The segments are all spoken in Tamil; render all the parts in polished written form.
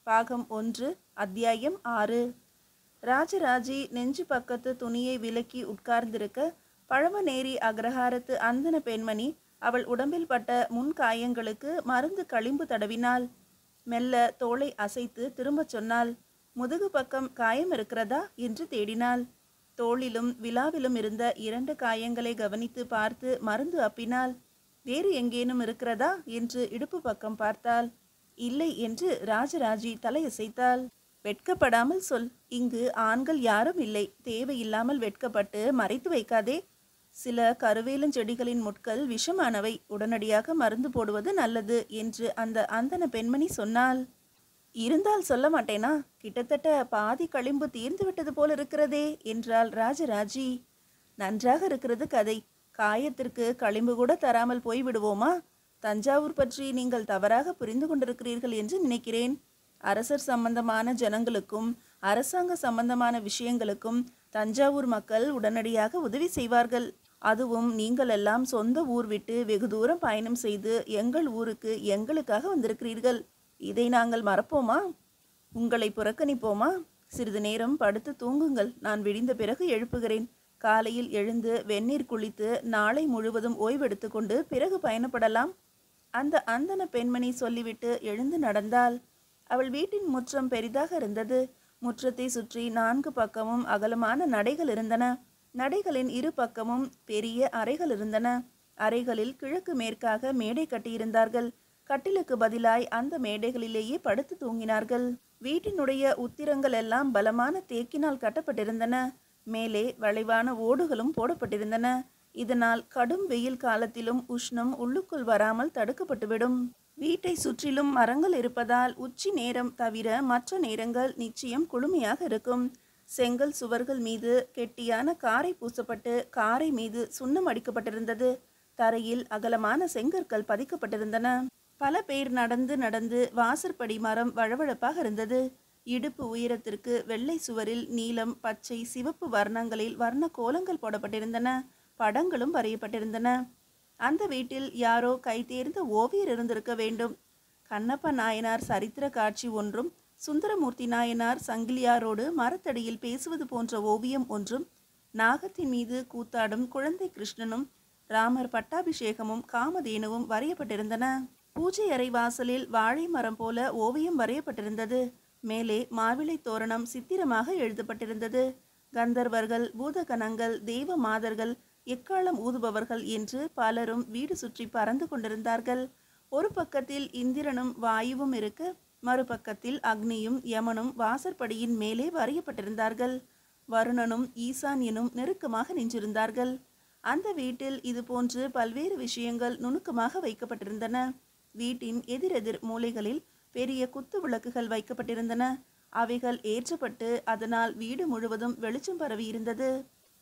பாகம் 1 அத்தியாயம் 6. ராஜராஜி நெஞ்சு பக்கத்து துணியை விலக்கி உட்கார்ந்திருக்க பழமநேரி அக்ரஹாரத்து அந்தன பெண்மணி அவள் உடம்பில் பட்ட முன்காயங்களுக்கு மருந்து களிம்பு தடவினாள். மெல்ல தோளை அசைத்து திரும்பச் சொன்னாள். முதுகு பக்கம் காயம் இருக்கிறதா என்று தேடினாள். தோளிலும் விலாவிலும் இருந்த 2 காயங்களை கவனித்து பார்த்து மருந்து அப்பினாள். வேறு எங்கேனும் இருக்கிறதா என்று இடுப்பு பக்கம் பார்த்தாள். இல்லை என்று ராஜராஜி தலையசைத்தாள். வெட்கப்படாமல் சொல், இங்கு ஆண்கள் யாரும் இல்லை, தேவையில்லாமல் வெட்கப்பட்டு மறைத்து வைக்காதே. சில கருவேலஞ்செடிகளின் முட்கள் விஷமானவை, உடனடியாக மருந்து போடுவது நல்லது என்று அந்த அந்தன பெண்மணி சொன்னாள். இருந்தால் சொல்ல மாட்டேனா? கிட்டத்தட்ட பாதி களிம்பு தீர்ந்து விட்டது போல இருக்கிறதே என்றாள் ராஜராஜி. நன்றாக இருக்கிறது கதை. காயத்திற்கு களிம்பு கூட தராமல் போய்விடுவோமா? தஞ்சாவூர் பற்றி நீங்கள் தவறாக புரிந்து கொண்டிருக்கிறீர்கள் என்று நினைக்கிறேன். அரசர் சம்பந்தமான ஜனங்களுக்கும் அரசாங்க சம்பந்தமான விஷயங்களுக்கும் தஞ்சாவூர் மக்கள் உடனடியாக உதவி செய்வார்கள். அதுவும் நீங்கள் எல்லாம் சொந்த ஊர் விட்டு வெகு தூரம் பயணம் செய்து எங்கள் ஊருக்கு எங்களுக்காக வந்திருக்கிறீர்கள். இதை நாங்கள் மறப்போமா? உங்களை புறக்கணிப்போமா? சிறிது நேரம் படுத்து தூங்குங்கள். நான் விடிந்த பிறகு எழுப்புகிறேன். காலையில் எழுந்து வெந்நீர் குளித்து நாளை முழுவதும் ஓய்வெடுத்து கொண்டு பிறகு பயணப்படலாம். அந்த அந்தன பெண்மணி சொல்லிவிட்டு எழுந்து நடந்தாள். அவள் வீட்டின் முற்றம் பெரிதாக இருந்தது. முற்றத்தை சுற்றி 4 பக்கமும் அகலமான நடைகள் இருந்தன. நடைகளின் 2 பக்கமும் பெரிய அறைகள் இருந்தன. அறைகளில் கிழக்கு மேற்காக மேடை கட்டியிருந்தார்கள். கட்டிலுக்கு பதிலாய் அந்த மேடைகளிலேயே படுத்து தூங்கினார்கள். வீட்டினுடைய உத்திரங்கள் எல்லாம் பலமான தேக்கினால் கட்டப்பட்டிருந்தன. மேலே வளைவான ஓடுகளும் போடப்பட்டிருந்தன. இதனால் கடும் வெயில் காலத்திலும் உஷ்ணம் உள்ளுக்குள் வராமல் தடுக்கப்பட்டுவிடும். வீட்டை சுற்றிலும் மரங்கள் இருப்பதால் உச்சி நேரம் தவிர மற்ற நேரங்கள் நிச்சயம் குளுமையாக இருக்கும். செங்கல் சுவர்கள் மீது கெட்டியான காரை பூசப்பட்டு காரை மீது சுண்ணம் அடிக்கப்பட்டிருந்தது. தரையில் அகலமான செங்கற்கள் பதிக்கப்பட்டிருந்தன. பல பேர் நடந்து நடந்து வாசற்படி மரம் வழவழப்பாக இருந்தது. இடுப்பு உயரத்திற்கு வெள்ளை சுவரில் நீலம், பச்சை, சிவப்பு வர்ணங்களில் வர்ண கோலங்கள் போடப்பட்டிருந்தன. படங்களும் வரையப்பட்டிருந்தன. அந்த வீட்டில் யாரோ கைதேர்ந்த ஓவியர் இருந்திருக்க வேண்டும். கண்ணப்ப நாயனார் சரித்திர காட்சி ஒன்றும், சுந்தரமூர்த்தி நாயனார் சங்கிலியாரோடு மரத்தடியில் பேசுவது போன்ற ஓவியம் ஒன்றும், நாகத்தின் மீது கூத்தாடும் குழந்தை கிருஷ்ணனும் ராமர் பட்டாபிஷேகமும் காமதேனுவும் வரையப்பட்டிருந்தன. பூஜை அறை வாசலில் வாழை மரம் போல ஓவியம் வரையப்பட்டிருந்தது. மேலே மாவிளை தோரணம் சித்திரமாக எழுதப்பட்டிருந்தது. கந்தர்வர்கள், பூதகணங்கள், தெய்வ மாதர்கள், எக்காலம் ஊதுபவர்கள் என்று பலரும் வீடு சுற்றி பறந்து கொண்டிருந்தார்கள். ஒரு பக்கத்தில் இந்திரனும் வாயுவும் இருக்க, மறுபக்கத்தில் அக்னியும் யமனும் வாசற்படியின் மேலே வரையப்பட்டிருந்தார்கள். வருணனும் ஈசான்யனும் நெருக்கமாக நின்றிருந்தார்கள். அந்த வீட்டில் இது போன்று பல்வேறு விஷயங்கள் நுணுக்கமாக வைக்கப்பட்டிருந்தன. வீட்டின் எதிரெதிர் மூலைகளில் பெரிய குத்து விளக்குகள் வைக்கப்பட்டிருந்தன. அவைகள் ஏற்றப்பட்டு அதனால் வீடு முழுவதும் வெளிச்சம் பரவி இருந்தது.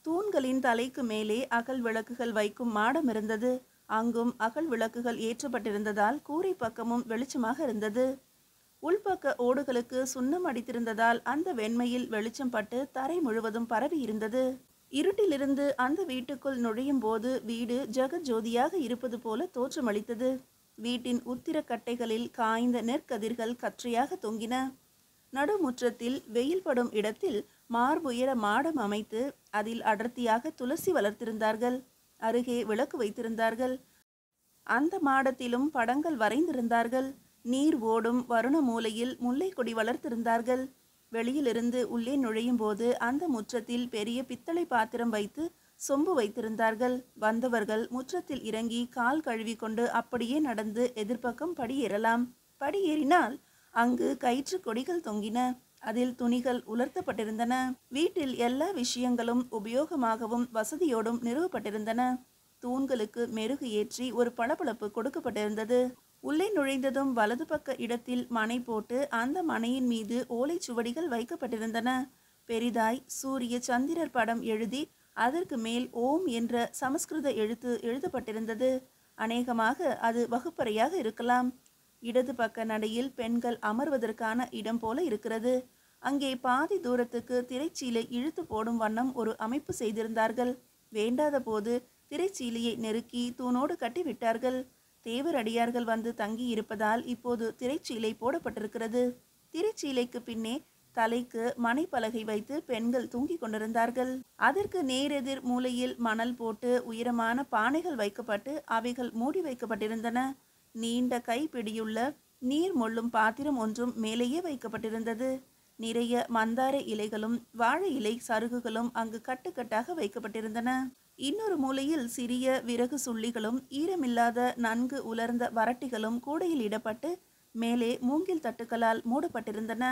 தூண்களின் தலைக்கு மேலே அகல் விளக்குகள் வைக்கும் மாடம் இருந்தது. அங்கும் அகல் விளக்குகள் ஏற்றப்பட்டிருந்ததால் கூரை பக்கமும் வெளிச்சமாக இருந்தது. உள்பக்க ஓடுகளுக்கு சுண்ணம் அடித்திருந்ததால் அந்த வெண்மையில் வெளிச்சம் பட்டு தரை முழுவதும் பரவி இருந்தது. இருட்டிலிருந்து அந்த வீட்டுக்குள் நுழையும் போது வீடு ஜெகஜோதியாக இருப்பது போல தோற்றமளித்தது. வீட்டின் உத்திர கட்டைகளில் காய்ந்த நெற்கதிர்கள் கற்றையாக தொங்கின. நடுமுற்றத்தில் வெயில் படும் இடத்தில் மார்புயர மாடம் அமைத்து அதில் அடர்த்தியாக துளசி வளர்த்திருந்தார்கள். அருகே விளக்கு வைத்திருந்தார்கள். அந்த மாடத்திலும் படங்கள் வரைந்திருந்தார்கள். நீர் ஓடும் வருண மூலையில் முல்லை கொடி வளர்த்திருந்தார்கள். வெளியிலிருந்து உள்ளே நுழையும் போது அந்த முற்றத்தில் பெரிய பித்தளை பாத்திரம் வைத்து சொம்பு வைத்திருந்தார்கள். வந்தவர்கள் முற்றத்தில் இறங்கி கால் கழுவி கொண்டு அப்படியே நடந்து எதிர்ப்பக்கம் படியேறலாம். படியேறினால் அங்கு கயிற்று கொடிகள் தொங்கின. அதில் துணிகள் உலர்த்தப்பட்டிருந்தன. வீட்டில் எல்லா விஷயங்களும் உபயோகமாகவும் வசதியோடும் நிறுவப்பட்டிருந்தன. தூண்களுக்கு மெருகு ஏற்றி ஒரு பளபளப்பு கொடுக்கப்பட்டிருந்தது. உள்ளே நுழைந்ததும் வலது பக்க இடத்தில் மனை போட்டு அந்த மனையின் மீது ஓலைச்சுவடிகள் வைக்கப்பட்டிருந்தன. பெரிதாய் சூரிய சந்திரர் படம் எழுதி அதற்கு மேல் ஓம் என்ற சமஸ்கிருத எழுத்து எழுதப்பட்டிருந்தது. அநேகமாக அது வகுப்பறையாக இருக்கலாம். இடது பக்க நடையில் பெண்கள் அமர்வதற்கான இடம் போல இருக்கிறது. அங்கே பாதி தூரத்துக்கு திரைச்சீலை இழுத்து போடும் வண்ணம் ஒரு அமைப்பு செய்திருந்தார்கள். வேண்டாத போது திரைச்சீலையை நெருக்கி தூணோடு கட்டி விட்டார்கள். தேவர் அடியார்கள் வந்து தங்கி இருப்பதால் இப்போது திரைச்சீலை போடப்பட்டிருக்கிறது. திரைச்சீலைக்கு பின்னே தலைக்கு மனைப்பலகை வைத்து பெண்கள் தூங்கிக் கொண்டிருந்தார்கள். அதற்கு நேரெதிர் மூலையில் மணல் போட்டு உயரமான பானைகள் வைக்கப்பட்டு அவைகள் மூடி வைக்கப்பட்டிருந்தன. நீண்ட கைப்பிடியுள்ள நீர் மொள்ளும் பாத்திரம் ஒன்றும் மேலேயே வைக்கப்பட்டிருந்தது. நிறைய மந்தார இலைகளும் வாழை இலை சருகுகளும் அங்கு கட்டுக்கட்டாக வைக்கப்பட்டிருந்தன. இன்னொரு மூலையில் சிறிய விறகு சுள்ளிகளும் ஈரமில்லாத நன்கு உலர்ந்த வரட்டிகளும் கூடையில் இடப்பட்டு மேலே மூங்கில் தட்டுக்களால் மூடப்பட்டிருந்தன.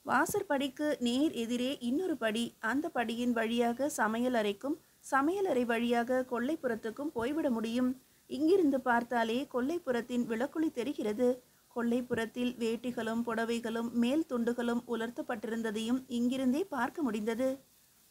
வாசற்படிக்கு நேர் எதிரே இன்னொரு படி. அந்த படியின் வழியாக சமையல் அறைக்கும் சமையலறை வழியாக கொல்லைப்புறத்துக்கும் போய்விட முடியும். இங்கிருந்து பார்த்தாலே கொல்லைப்புறத்தின் விளக்குளி தெரிகிறது. கொல்லைப்புறத்தில் வேட்டிகளும் புடவைகளும் மேல் துண்டுகளும் உலர்த்தப்பட்டிருந்ததையும் இங்கிருந்தே பார்க்க முடிந்தது.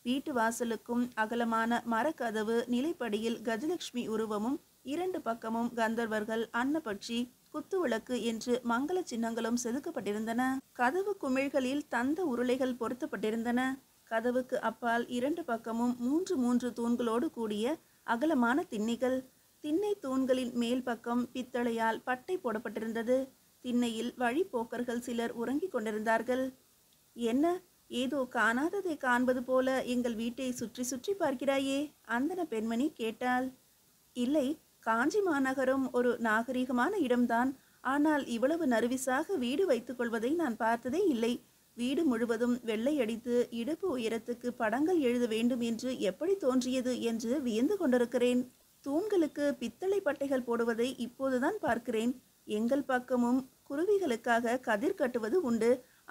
வீட்டு வாசலுக்கும் அகலமான மரக்கதவு நிலைப்படியில் கஜலட்சுமி உருவமும் 2 பக்கமும் கந்தர்வர்கள் அன்னபட்சி குத்துவிளக்கு என்று மங்கள சின்னங்களும் செதுக்கப்பட்டிருந்தன. கதவு குமிழ்களில் தந்த உருளைகள் பொருத்தப்பட்டிருந்தன. கதவுக்கு அப்பால் 2 பக்கமும் 3 தூண்களோடு கூடிய அகலமான திண்ணைகள். திண்ணை தூண்களின் மேல் பக்கம் பித்தளையால் பட்டை போடப்பட்டிருந்தது. திண்ணையில் வழிப்போக்கர்கள் சிலர் உறங்கிக் கொண்டிருந்தார்கள். என்ன, ஏதோ காணாததை காண்பது போல எங்கள் வீட்டை சுற்றி சுற்றி பார்க்கிறாயே? அந்தன பெண்மணி கேட்டாள். இல்லை, காஞ்சி மாநகரம் ஒரு நாகரிகமான இடம்தான். ஆனால் இவ்வளவு நறுவிசாக வீடு வைத்துக் கொள்வதை நான் பார்த்ததே இல்லை. வீடு முழுவதும் வெள்ளை அடித்து இடுப்பு உயரத்துக்கு படங்கள் எழுத வேண்டும் என்று எப்படி தோன்றியது என்று வியந்து கொண்டிருக்கிறேன். தூண்களுக்கு பித்தளை பட்டைகள் போடுவதை இப்போதுதான் பார்க்கிறேன். எங்கள் பக்கமும் குருவிகளுக்காக கதிர் கட்டுவது உண்டு.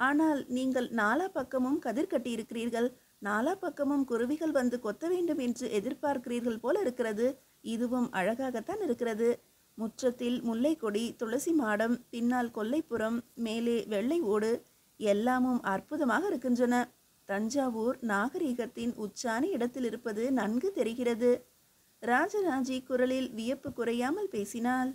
ஆனால் நீங்கள் நாலா பக்கமும் கதிர் கட்டியிருக்கிறீர்கள். நாலா பக்கமும் குருவிகள் வந்து கொத்த வேண்டும் என்று எதிர்பார்க்கிறீர்கள் போல இருக்கிறது. இதுவும் அழகாகத்தான் இருக்கிறது. முற்றத்தில் முல்லை கொடி, துளசி மாடம், பின்னால் கொல்லைப்புறம், மேலே வெள்ளை ஓடு, எல்லாமும் அற்புதமாக இருக்கின்றன. தஞ்சாவூர் நாகரிகத்தின் உச்சான இடத்தில் இருப்பது நன்கு தெரிகிறது. ராஜராஜி குரலில் வியப்பு குறையாமல் பேசினாள்.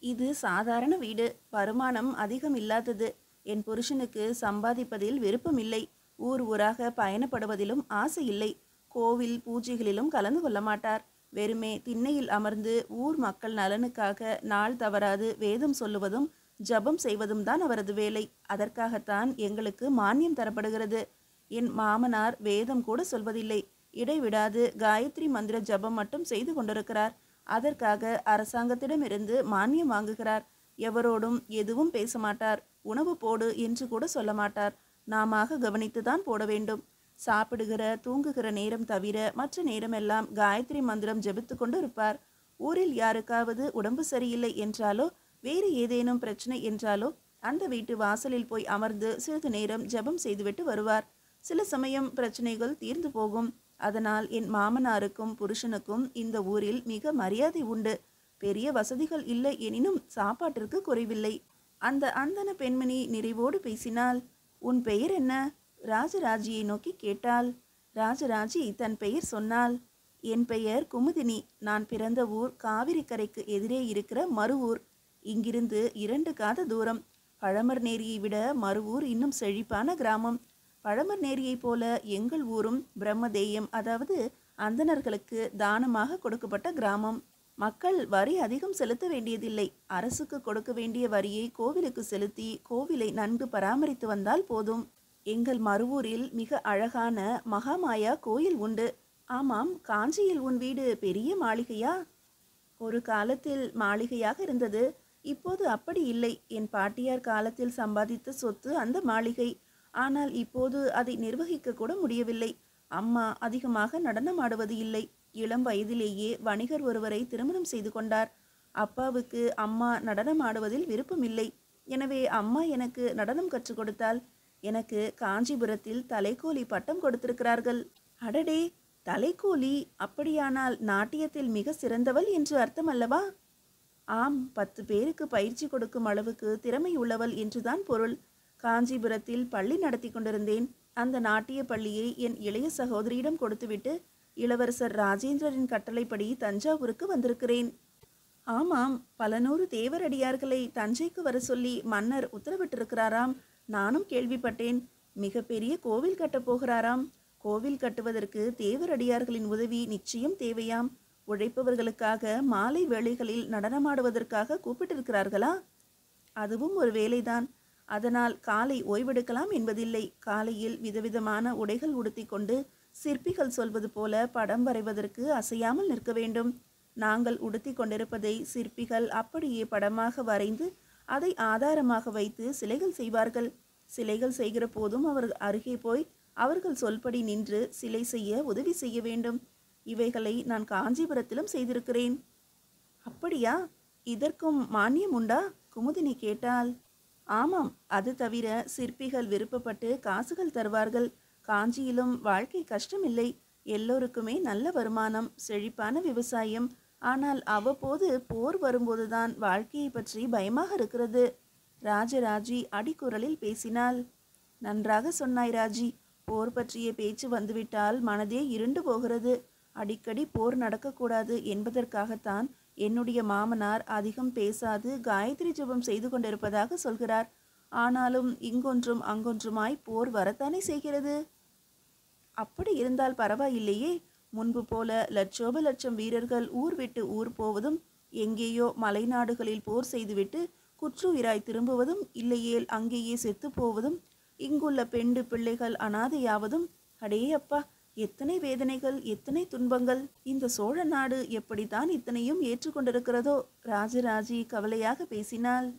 இது சாதாரண வீடு. வருமானம் அதிகம் இல்லாதது. என் புருஷனுக்கு சம்பாதிப்பதில் விருப்பமில்லை. ஊர் ஊராக பயணப்படுவதிலும் ஆசை இல்லை. கோவில் பூஜைகளிலும் கலந்து கொள்ள மாட்டார். வெறுமே திண்ணையில் அமர்ந்து ஊர் மக்கள் நலனுக்காக நாள் தவறாது வேதம் சொல்லுவதும் ஜபம் செய்வதும் தான் அவரது வேலை. அதற்காகத்தான் எங்களுக்கு மானியம் தரப்படுகிறது. என் மாமனார் வேதம் கூட சொல்வதில்லை. இடைவிடாது காயத்ரி மந்திர ஜபம் மட்டும் செய்து கொண்டிருக்கிறார். அதற்காக அரசாங்கத்திடமிருந்து மானியம் வாங்குகிறார். எவரோடும் எதுவும் பேச மாட்டார். உணவு போடு என்று கூட சொல்ல மாட்டார். நாம கவனித்துதான் போட வேண்டும். சாப்பிடுகிற தூங்குகிற நேரம் தவிர மற்ற நேரமெல்லாம் காயத்ரி மந்திரம் ஜெபித்து கொண்டு இருப்பார். ஊரில் யாருக்காவது உடம்பு சரியில்லை என்றாலோ வேறு ஏதேனும் பிரச்சனை என்றாலோ அந்த வீட்டு வாசலில் போய் அமர்ந்து சிறிது நேரம் ஜெபம் செய்துவிட்டு வருவார். சில சமயம் பிரச்சனைகள் தீர்ந்து போகும். அதனால் என் மாமனாருக்கும் புருஷனுக்கும் இந்த ஊரில் மிக மரியாதை உண்டு. பெரிய வசதிகள் இல்லை எனினும் சாப்பாட்டிற்கு குறைவில்லை. அந்த அந்தன பெண்மணி நிறைவோடு பேசினாள். உன் பெயர் என்ன? ராஜராஜியை நோக்கி கேட்டாள். ராஜராஜி தன் பெயர் சொன்னாள். என் பெயர் குமுதினி. நான் பிறந்த ஊர் காவிரி கரைக்கு எதிரே இருக்கிற மருவூர். இங்கிருந்து 2 காத தூரம். பழமர்நேரியை விட மருவூர் இன்னும் செழிப்பான கிராமம். பழமர்நேரியை போல எங்கள் ஊரும் பிரம்மதேயம், அதாவது அந்தணர்களுக்கு தானமாக கொடுக்கப்பட்ட கிராமம். மக்கள் வரி அதிகம் செலுத்த வேண்டியதில்லை. அரசுக்கு கொடுக்க வேண்டிய வரியை கோவிலுக்கு செலுத்தி கோவிலை நன்கு பராமரித்து வந்தால் போதும். எங்கள் மருவூரில் மிக அழகான மகாமாயா கோயில் உண்டு. ஆமாம், காஞ்சியில் உன் வீடு பெரிய மாளிகையா? ஒரு காலத்தில் மாளிகையாக இருந்தது. இப்போது அப்படி இல்லை. என் பாட்டியார் காலத்தில் சம்பாதித்த சொத்து அந்த மாளிகை. ஆனால் இப்போது அதை நிர்வகிக்க கூட முடியவில்லை. அம்மா அதிகமாக நடனம் ஆடுவது இல்லை. இளம் வயதிலேயே வணிகர் ஒருவரை திருமணம் செய்து கொண்டார். அப்பாவுக்கு அம்மா நடனம் ஆடுவதில் விருப்பமில்லை. எனவே அம்மா எனக்கு நடனம் கற்றுக் கொடுத்தால். எனக்கு காஞ்சிபுரத்தில் தலைக்கோலி பட்டம் கொடுத்திருக்கிறார்கள். அடடே, தலைக்கோலி! அப்படியானால் நாட்டியத்தில் மிக சிறந்தவள் என்று அர்த்தம் அல்லவா? ஆம், 10 பேருக்கு பயிற்சி கொடுக்கும் அளவுக்கு திறமை உள்ளவள் என்றுதான் பொருள். காஞ்சிபுரத்தில் பள்ளி நடத்தி கொண்டிருந்தேன். அந்த நாட்டிய பள்ளியை என் இளைய சகோதரியிடம் கொடுத்துவிட்டு இளவரசர் ராஜேந்திரரின் கட்டளைப்படி தஞ்சாவூருக்கு வந்திருக்கிறேன். ஆமாம், பல நூறு தேவரடியார்களை தஞ்சைக்கு வர சொல்லி மன்னர் உத்தரவிட்டிருக்கிறாராம். நானும் கேள்விப்பட்டேன். மிக பெரிய கோவில் கட்டப் போகிறாராம். கோவில் கட்டுவதற்கு தேவரடியார்களின் உதவி நிச்சயம் தேவையாம். உழைப்பவர்களுக்காக மாலை வேளைகளில் நடனமாடுவதற்காக கூப்பிட்டிருக்கிறார்களா? அதுவும் ஒரு வேலைதான். அதனால் காலை ஓய்வெடுக்கலாம் என்பதில்லை. காலையில் விதவிதமான உடைகள் உடுத்தி கொண்டு சிற்பிகள் சொல்வது போல படம் வரைவதற்கு அசையாமல் நிற்க வேண்டும். நாங்கள் உடுத்தி கொண்டிருப்பதை சிற்பிகள் அப்படியே படமாக வரைந்து அதை ஆதாரமாக வைத்து சிலைகள் செய்வார்கள். சிலைகள் செய்கிற போதும் அவர்கள் அருகே போய் அவர்கள் சொல்படி நின்று சிலை செய்ய உதவி செய்ய வேண்டும். இவைகளை நான் காஞ்சிபுரத்திலும் செய்திருக்கிறேன். அப்படியா? இதற்கும் மானியம் உண்டா? குமுதினி கேட்டாள். ஆமாம், அது தவிர சிற்பிகள் விருப்பப்பட்டு காசுகள் தருவார்கள். காஞ்சியிலும் வாழ்க்கை கஷ்டமில்லை. எல்லோருக்குமே நல்ல வருமானம், செழிப்பான விவசாயம். ஆனால் அவ்வப்போது போர் வரும்போதுதான் வாழ்க்கையை பற்றி பயமாக இருக்கிறது. ராஜராஜி அடிக்குரலில் பேசினாள். நன்றாக சொன்னாய் ராஜி. போர் பற்றிய பேச்சு வந்துவிட்டால் மனதே இருண்டு போகிறது. அடிக்கடி போர் நடக்கக்கூடாது என்பதற்காகத்தான் என்னுடைய மாமனார் அதிகம் பேசாது காயத்ரி ஜெபம் செய்து கொண்டிருப்பதாக சொல்கிறார். ஆனாலும் இங்கொன்றும் அங்கொன்றுமாய் போர் வரத்தானே செய்கிறது. அப்படி இருந்தால் பரவாயில்லையே. முன்பு போல லட்சோப லட்சம் வீரர்கள் ஊர் விட்டு ஊர் போவதும், எங்கேயோ மலைநாடுகளில் போர் செய்துவிட்டு குற்றுயிராய் திரும்புவதும், இல்லையேல் அங்கேயே செத்து போவதும், இங்குள்ள பெண்டு பிள்ளைகள் அனாதையாவதும், அடே அப்பா, எத்தனை வேதனைகள், எத்தனை துன்பங்கள்! இந்த சோழ நாடு எப்படித்தான் இத்தனையும் ஏற்றுக்கொண்டிருக்கிறதோ? ராஜராஜி கவலையாக பேசினாள்.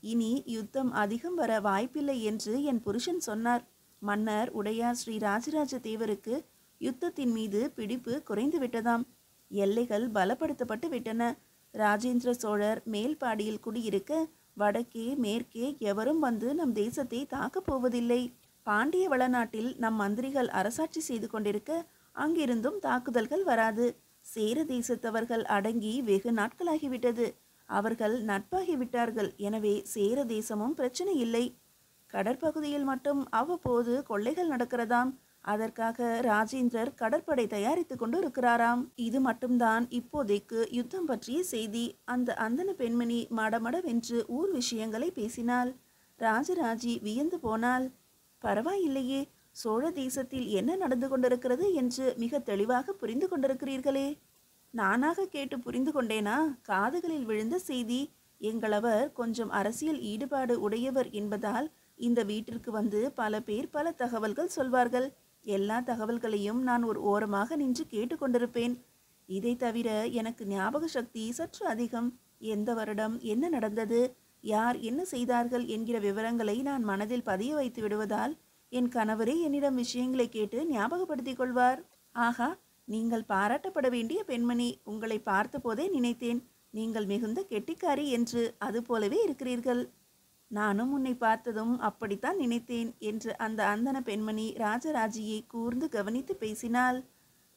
இனி யுத்தம் அதிகம் வர வாய்ப்பில்லை என்று என் புருஷன் சொன்னார். மன்னர் உடையார் ஸ்ரீ ராஜராஜ தேவருக்கு யுத்தத்தின் மீது பிடிப்பு குறைந்து விட்டதாம். எல்லைகள் பலப்படுத்தப்பட்டு விட்டன. ராஜேந்திர சோழர் மேல்பாடியில் குடியிருக்க வடக்கே மேற்கே எவரும் வந்து நம் தேசத்தை தாக்கப் போவதில்லை. பாண்டிய வளநாட்டில் நம் மந்திரிகள் அரசாட்சி செய்து கொண்டிருக்க அங்கிருந்தும் தாக்குதல்கள் வராது. சேர தேசத்தவர்கள் அடங்கி வெகு நாட்களாகிவிட்டது. அவர்கள் நட்பாகிவிட்டார்கள். எனவே சேர தேசமும் பிரச்சனை இல்லை. கடற்பகுதியில் மட்டும் அவ்வப்போது கொள்ளைகள் நடக்கிறதாம். அதற்காக ராஜேந்திரர் கடற்படை தயாரித்து கொண்டு இருக்கிறாராம். இது மட்டும்தான் இப்போதைக்கு யுத்தம் பற்றிய செய்தி. அந்த அந்தன பெண்மணி மடமடவென்று ஊர் விஷயங்களை பேசினாள். ராஜராஜி வியந்து போனாள். பரவாயில்லையே, சோழ தேசத்தில் என்ன நடந்து கொண்டிருக்கிறது என்று மிக தெளிவாக புரிந்து கொண்டிருக்கிறீர்களே. நானாக கேட்டு புரிந்து கொண்டேனா? காதுகளில் விழுந்த செய்தி. எங்களவர் கொஞ்சம் அரசியல் ஈடுபாடு உடையவர் என்பதால் இந்த வீட்டிற்கு வந்து பல பேர் பல தகவல்கள் சொல்வார்கள். எல்லா தகவல்களையும் நான் ஒரு ஓரமாக நின்று கேட்டுக்கொண்டிருப்பேன். இதை தவிர எனக்கு ஞாபக சக்தி சற்று அதிகம். எந்த வருடம் என்ன நடந்தது, யார் என்ன செய்தார்கள் என்கிற விவரங்களை நான் மனதில் பதிய வைத்து விடுவதால் என் கணவரே என்னிடம் விஷயங்களை கேட்டு ஞாபகப்படுத்திக் கொள்வார். ஆகா, நீங்கள் பாராட்டப்பட வேண்டிய பெண்மணி. உங்களை பார்த்த போதே நினைத்தேன், நீங்கள் மிகுந்த கெட்டிக்காரி என்று. அது போலவே இருக்கிறீர்கள். நானும் உன்னை பார்த்ததும் அப்படித்தான் நினைத்தேன் என்று அந்த அந்தன பெண்மணி ராஜராஜியை கூர்ந்து கவனித்து பேசினாள்.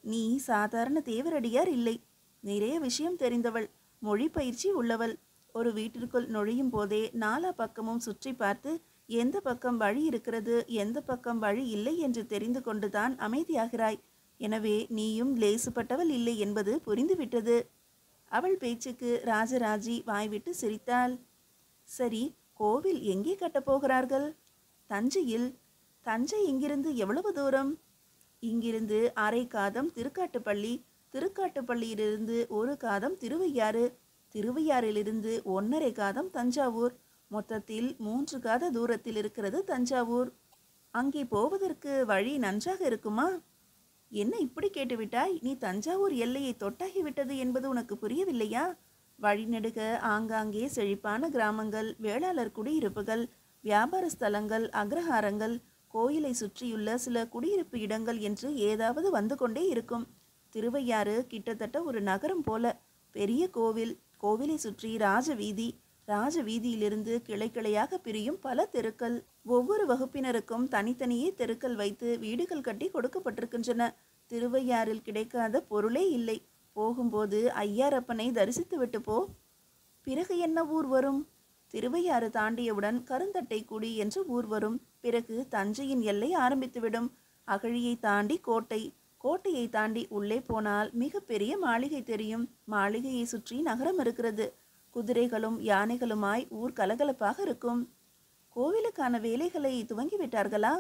நீ சாதாரண தேவரடியார் இல்லை. நிறைய விஷயம் தெரிந்தவள், மொழி பயிற்சி உள்ளவள். ஒரு வீட்டிற்குள் நுழையும் போதே நாலா பக்கமும் சுற்றி பார்த்து எந்த பக்கம் வழி இருக்கிறது, எந்த பக்கம் வழி இல்லை என்று தெரிந்து கொண்டுதான் அமைதியாகிறாய். எனவே நீயும் லேசுப்பட்டவள் இல்லை என்பது புரிந்துவிட்டது. அவள் பேச்சுக்கு ராஜராஜி வாய்விட்டு சிரித்தாள். சரி, கோவில் எங்கே கட்டப்போகிறார்கள்? தஞ்சையில். தஞ்சை இங்கிருந்து எவ்வளவு தூரம்? இங்கிருந்து அரை காதம் திருக்காட்டுப்பள்ளி, திருக்காட்டுப்பள்ளியிலிருந்து ஒரு காதம் திருவையாறு, திருவையாறிலிருந்து 1.5 காதம் தஞ்சாவூர். மொத்தத்தில் 3 காத தூரத்தில் இருக்கிறது தஞ்சாவூர். அங்கே போவதற்கு வழி நன்றாக இருக்குமா? என்ன இப்படி கேட்டுவிட்டாய்? நீ தஞ்சாவூர் எல்லையை தொட்டாகிவிட்டது என்பது உனக்கு புரியவில்லையா? வழிநெடுக ஆங்காங்கே செழிப்பான கிராமங்கள், வேளாளர் குடியிருப்புகள், வியாபார ஸ்தலங்கள், அக்ரஹாரங்கள், கோயிலை சுற்றியுள்ள சில குடியிருப்பு இடங்கள் என்று ஏதாவது வந்து கொண்டே இருக்கும். திருவையாறு கிட்டத்தட்ட ஒரு நகரம் போல. பெரிய கோவில், கோவிலை சுற்றி ராஜவீதி, ராஜவீதியிலிருந்து கிளை கிளையாக பிரியும் பல தெருக்கள். ஒவ்வொரு வகுப்பினருக்கும் தனித்தனியே தெருக்கள் வைத்து வீடுகள் கட்டி கொடுக்கப்பட்டிருக்கின்றன. திருவையாறில் கிடைக்காத பொருளே இல்லை. போகும்போது ஐயாரப்பனை தரிசித்து விட்டு போ. பிறகு என்ன ஊர் வரும்? திருவையாறு தாண்டியவுடன் கருந்தட்டைக்குடி என்ற ஊர் வரும். பிறகு தஞ்சையின் எல்லை ஆரம்பித்துவிடும். அகழியை தாண்டி கோட்டை, கோட்டையை தாண்டி உள்ளே போனால் மிக பெரிய மாளிகை தெரியும். மாளிகையை சுற்றி நகரம் இருக்கிறது. குதிரைகளும் யானைகளுமாய் ஊர் கலகலப்பாக இருக்கும். கோவிலுக்கான வேலைகளை துவங்கிவிட்டார்களா?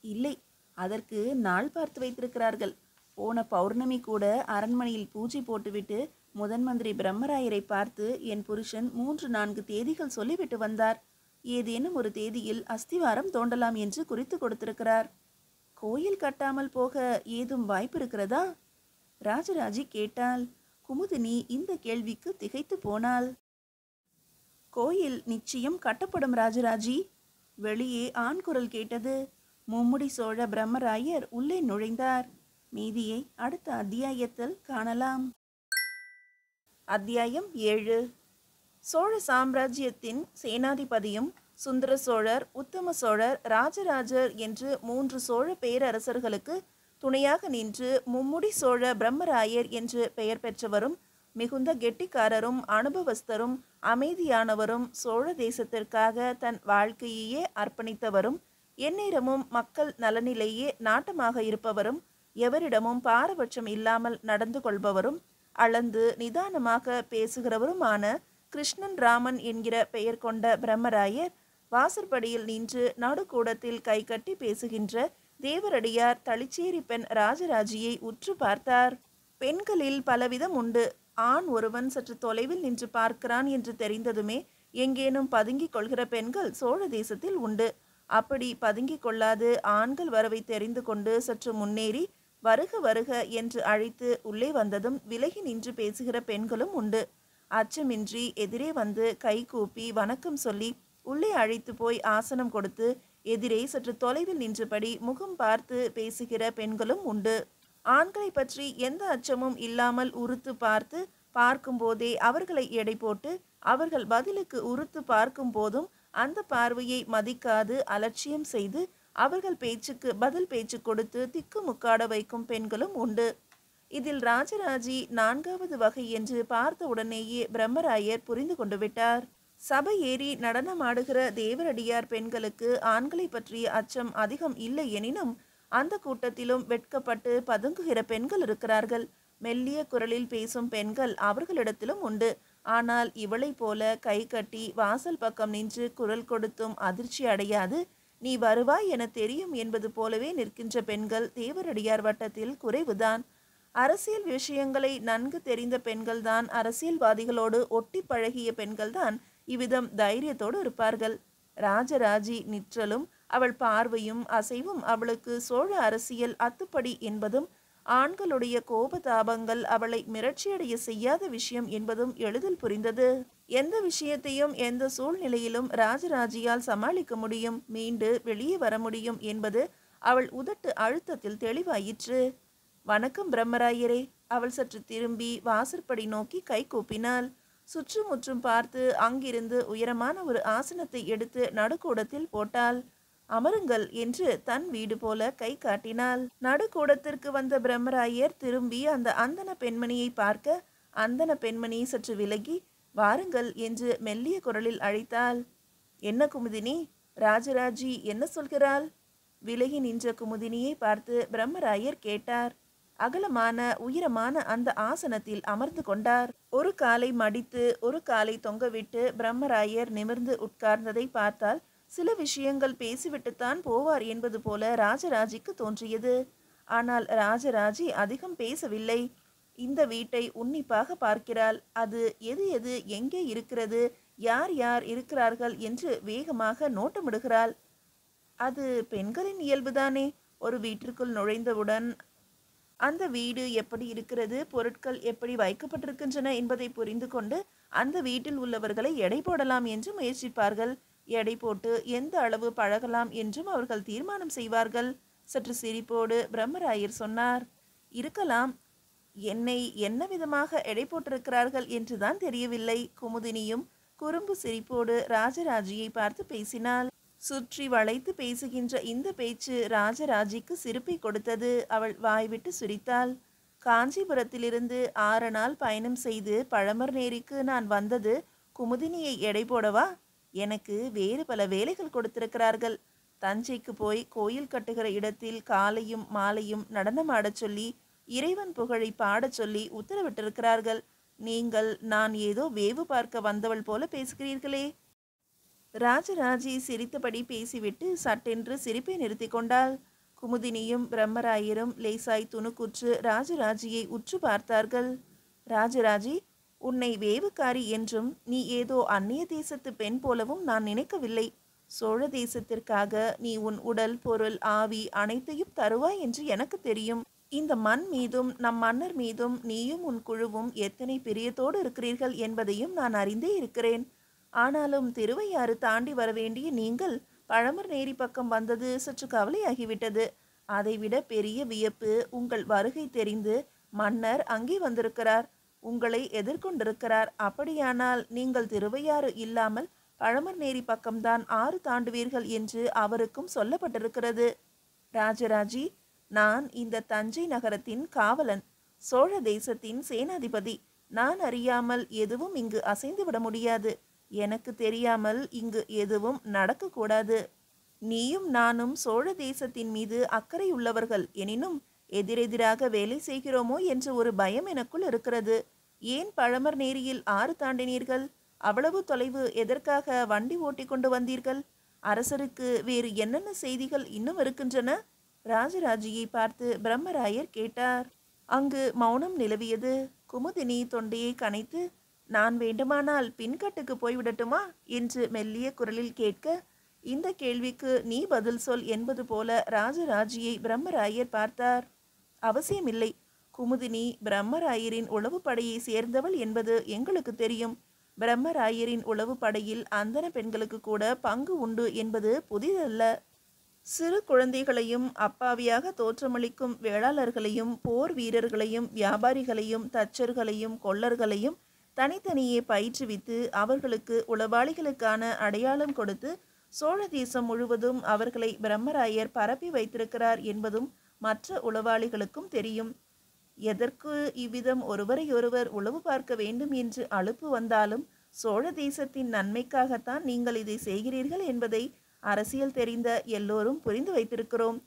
இல்லை, அதற்கு நாள் பார்த்து வைத்திருக்கிறார்கள். போன பௌர்ணமி கூட அரண்மனையில் பூஜை போட்டுவிட்டு முதன் மந்திரி பிரம்மராயரை பார்த்து என் புருஷன் 3-4 தேதிகள் சொல்லிவிட்டு வந்தார். ஏதேனும் ஒரு தேதியில் அஸ்திவாரம் தோண்டலாம் என்று குறித்து கொடுத்திருக்கிறார். கோயில் கட்டாமல் போக ஏதும் வாய்ப்பு இருக்கிறதா? ராஜராஜி கேட்டாள். குமுதினி இந்த கேள்விக்கு திகைத்து போனாள். கோயில் நிச்சயம் கட்டப்படும் ராஜராஜி. வெளியே ஆண் குரல் கேட்டது. மும்முடி சோழ பிரம்மராயர் உள்ளே நுழைந்தார். மீதியை அடுத்த அத்தியாயத்தில் காணலாம். அத்தியாயம் 7. சோழ சாம்ராஜ்யத்தின் சேனாதிபதியும் சுந்தர சோழர், உத்தம சோழர், ராஜராஜர் என்று 3 சோழ பேரரசர்களுக்கு துணையாக நின்று மும்முடி சோழ பிரம்மராயர் என்று பெயர் பெற்றவரும், மிகுந்த கெட்டிக்காரரும், அனுபவஸ்தரும், அமைதியானவரும், சோழ தேசத்திற்காக தன் வாழ்க்கையையே அர்ப்பணித்தவரும், எந்நேரமும் மக்கள் நலனிலேயே நாட்டமாக இருப்பவரும், எவரிடமும் பாரபட்சம் இல்லாமல் நடந்து கொள்பவரும், அளந்து நிதானமாக பேசுகிறவருமான கிருஷ்ணன் ராமன் என்கிற பெயர் கொண்ட பிரம்மராயர் வாசற்படியில் நின்று நடுக்கூடத்தில் கைகட்டி பேசுகின்ற தேவரடியார் தளிச்சேரி பெண் ராஜராஜியை உற்று பார்த்தார். பெண்களில் பலவிதம் உண்டு. ஆண் ஒருவன் சற்று தொலைவில் நின்று பார்க்கிறான் என்று தெரிந்ததுமே எங்கேனும் பதுங்கிக் கொள்கிற பெண்கள் சோழ தேசத்தில் உண்டு. அப்படி பதுங்கிக் கொள்ளாது ஆண்கள் வரவை தெரிந்து கொண்டு சற்று முன்னேறி வருக வருக என்று அழைத்து உள்ளே வந்ததும் விலகி நின்று பேசுகிற பெண்களும் உண்டு. அச்சமின்றி எதிரே வந்து கை கூப்பி வணக்கம் சொல்லி உள்ளே அழைத்து போய் ஆசனம் கொடுத்து எதிரே சற்று தொலைவில் நின்றபடி முகம் பார்த்து பேசுகிற பெண்களும் உண்டு. ஆண்களை பற்றி எந்த அச்சமும் இல்லாமல் உறுத்து பார்த்து பார்க்கும்போதே அவர்களை எடை போட்டு அவர்கள் பதிலுக்கு உறுத்து பார்க்கும் போதும் அந்த பார்வையை மதிக்காது அலட்சியம் செய்து அவர்கள் பேச்சுக்கு பதில் பேச்சு கொடுத்து திக்குமுக்காட வைக்கும் பெண்களும் உண்டு. இதில் ராஜராஜி 4வது வகை என்று பார்த்த உடனேயே பிரம்மராயர் புரிந்து கொண்டு விட்டார். சபை ஏறி நடனமாடுகிற தேவரடியார் பெண்களுக்கு ஆண்களை பற்றிய அச்சம் அதிகம் இல்லை எனினும் அந்த கூட்டத்திலும் வெட்கப்பட்டு பதுங்குகிற பெண்கள் இருக்கிறார்கள். மெல்லிய குரலில் பேசும் பெண்கள் அவர்களிடத்திலும் உண்டு. ஆனால் இவளை போல கை கட்டி வாசல் பக்கம் நின்று குரல் கொடுத்தும் அதிர்ச்சி அடையாது நீ வருவாய் என தெரியும் என்பது போலவே நிற்கின்ற பெண்கள் தேவரடியார் வட்டத்தில் குறைவுதான். அரசியல் விஷயங்களை நன்கு தெரிந்த பெண்கள்தான், அரசியல்வாதிகளோடு ஒட்டி பழகிய பெண்கள்தான் இவ்விதம் தைரியத்தோடு இருப்பார்கள். ராஜராஜி நிற்றலும் அவள் பார்வையும் அசைவும் அவளுக்கு சோழ அரசியல் அத்துப்படி என்பதும் ஆண்களுடைய கோபதாபங்கள் அவளை மிரட்சியடைய செய்யாத விஷயம் என்பதும் எளிதில் புரிந்தது. எந்த விஷயத்தையும் எந்த சூழ்நிலையிலும் ராஜராஜியால் சமாளிக்க முடியும், மீண்டு வெளியே வர முடியும் என்பது அவள் உதட்டு அழுத்தத்தில் தெளிவாயிற்று. வணக்கம் பிரம்மராயரே. அவள் சற்று திரும்பி வாசற்படி நோக்கி கை கூப்பினாள். சுற்றுமுற்றும் பார்த்து அங்கிருந்து உயரமான ஒரு ஆசனத்தை எடுத்து நடுக்கூடத்தில் போட்டாள். அமருங்கள் என்று தன் வீடு போல கை காட்டினாள். நடுக்கூடத்திற்கு வந்த பிரம்மராயர் திரும்பி அந்த அந்தன பெண்மணியை பார்க்க அந்தன பெண்மணி சற்று விலகி வாருங்கள் என்று மெல்லிய குரலில் அழைத்தாள். என்ன குமுதினி, ராஜராஜி என்ன சொல்கிறாள்? விலகி நின்ற குமுதினியை பார்த்து பிரம்மராயர் கேட்டார். அகலமான உயரமான அந்த ஆசனத்தில் அமர்ந்து கொண்டார். ஒரு காலை மடித்து ஒரு காலை தொங்கவிட்டு பிரம்மராயர் நிமிர்ந்து உட்கார்ந்ததை பார்த்தால் சில விஷயங்கள் பேசிவிட்டுத்தான் போவார் என்பது போல ராஜராஜிக்கு தோன்றியது. ஆனால் ராஜராஜி அதிகம் பேசவில்லை. இந்த வீட்டை உன்னிப்பாக பார்க்கிறாள். அது எது எது எங்கே இருக்கிறது, யார் யார் இருக்கிறார்கள் என்று வேகமாக நோட்டமிடுகிறாள். அது பெண்களின் இயல்புதானே. ஒரு வீட்டிற்குள் நுழைந்தவுடன் அந்த வீடு எப்படி இருக்கிறது, பொருட்கள் எப்படி வைக்கப்பட்டிருக்கின்றன என்பதை புரிந்து கொண்டு அந்த வீட்டில் உள்ளவர்களை எடை போடலாம் என்று முயற்சிப்பார்கள். எடை போட்டு எந்த அளவு பழகலாம் என்றும் அவர்கள் தீர்மானம் செய்வார்கள். சற்று சிரிப்போடு பிரம்மராயர் சொன்னார். இருக்கலாம். என்னை என்ன விதமாக எடை போட்டிருக்கிறார்கள் என்றுதான் தெரியவில்லை. குமுதினியும் குறும்பு சிரிப்போடு ராஜராஜியை பார்த்து பேசினாள். சுற்றி வளைத்து பேசுகின்ற இந்த பேச்சு ராஜராஜிக்கு சிரிப்பை கொடுத்தது. அவள் வாய்விட்டு சிரித்தாள். காஞ்சிபுரத்திலிருந்து 6 நாள் பயணம் செய்து பழமர்நேரிக்கு நான் வந்தது குமுதினியை எடை போடவா? எனக்கு வேறு பல வேலைகள் கொடுத்திருக்கிறார்கள். தஞ்சைக்கு போய் கோயில் கட்டுகிற இடத்தில் காலையும் மாலையும் நடனமாடச் சொல்லி இறைவன் புகழை பாடச் சொல்லி உத்தரவிட்டிருக்கிறார்கள். நீங்கள் நான் ஏதோ வேவு பார்க்க வந்தவள் போல பேசுகிறீர்களே. ராஜராஜி சிரித்தபடி பேசிவிட்டு சட்டென்று சிரிப்பை நிறுத்தி கொண்டாள். குமுதினியும் பிரம்மராயரும் லேசாய் துணுக்குற்று ராஜராஜியை உற்று பார்த்தார்கள். ராஜராஜி, உன்னை வேவுக்காரி என்றும் நீ ஏதோ அந்நிய தேசத்து பெண் போலவும் நான் நினைக்கவில்லை. சோழ தேசத்திற்காக நீ உன் உடல், பொருள், ஆவி அனைத்தையும் தருவாய் என்று எனக்கு தெரியும். இந்த மண் மீதும் நம் மன்னர் மீதும் நீயும் உன் குழுவும் எத்தனை பிரியத்தோடு இருக்கிறீர்கள் என்பதையும் நான் அறிந்தே இருக்கிறேன். ஆனாலும் திருவையாறு தாண்டி வர வேண்டிய நீங்கள் பழமர் நேரி பக்கம் வந்தது சற்று கவலையாகிவிட்டது. அதைவிட பெரிய வியப்பு, உங்கள் வருகை தெரிந்து மன்னர் அங்கே வந்திருக்கிறார், உங்களை எதிர்கொண்டிருக்கிறார். அப்படியானால் நீங்கள் திருவையாறு இல்லாமல் பழமர் நேரி பக்கம்தான் ஆறு தாண்டுவீர்கள் என்று அவருக்கும் சொல்லப்பட்டிருக்கிறது. ராஜராஜி, நான் இந்த தஞ்சை நகரத்தின் காவலன், சோழ தேசத்தின் சேனாதிபதி. நான் அறியாமல் எதுவும் இங்கு அசைந்துவிட முடியாது. எனக்கு தெரியாமல் இங்கு எதுவும் நடக்கக்கூடாது. நீயும் நானும் சோழ தேசத்தின் மீது அக்கறை உள்ளவர்கள். எனினும் எதிரெதிராக வேலை செய்கிறோமோ என்ற ஒரு பயம் எனக்குள் இருக்கிறது. ஏன் பழமர் நேரியில் ஆறு தாண்டினீர்கள்? அவ்வளவு தொலைவு எதற்காக வண்டி ஓட்டி கொண்டு வந்தீர்கள்? அரசருக்கு வேறு என்னென்ன செய்திகள் இன்னும் இருக்கின்றன? ராஜராஜியை பார்த்து பிரம்மராயர் கேட்டார். அங்கு மௌனம் நிலவியது. குமுதினி தொண்டையை கனைத்து, நான் வேண்டுமானால் பின்கட்டுக்கு போய்விடட்டுமா என்று மெல்லிய குரலில் கேட்க, இந்த கேள்விக்கு நீ பதில் சொல் என்பது போல ராஜராஜியை பிரம்மராயர் பார்த்தார். அவசியமில்லை. குமுதினி பிரம்மராயரின் உளவு படையை சேர்ந்தவள் என்பது எங்களுக்கு தெரியும். பிரம்மராயரின் உளவு படையில் அந்தன பெண்களுக்கு கூட பங்கு உண்டு என்பது புதிதல்ல. சிறு குழந்தைகளையும் அப்பாவியாக தோற்றமளிக்கும் வேளாளர்களையும் போர் வீரர்களையும் வியாபாரிகளையும் தச்சர்களையும் கொள்ளர்களையும் தனித்தனியே பயிற்றுவித்து அவர்களுக்கு உளவாளிகளுக்கான அடையாளம் கொடுத்து சோழ தேசம் முழுவதும் அவர்களை பிரம்மராயர் பரப்பி வைத்திருக்கிறார் என்பதும் மற்ற உளவாளிகளுக்கும் தெரியும். எதற்கு இவ்விதம் ஒருவரையொருவர் உளவு பார்க்க வேண்டும் என்று அலுப்பு வந்தாலும் சோழ தேசத்தின் நன்மைக்காகத்தான் நீங்கள் இதை செய்கிறீர்கள் என்பதை அரசியல் தெரிந்த எல்லோரும் புரிந்து வைத்திருக்கிறோம்.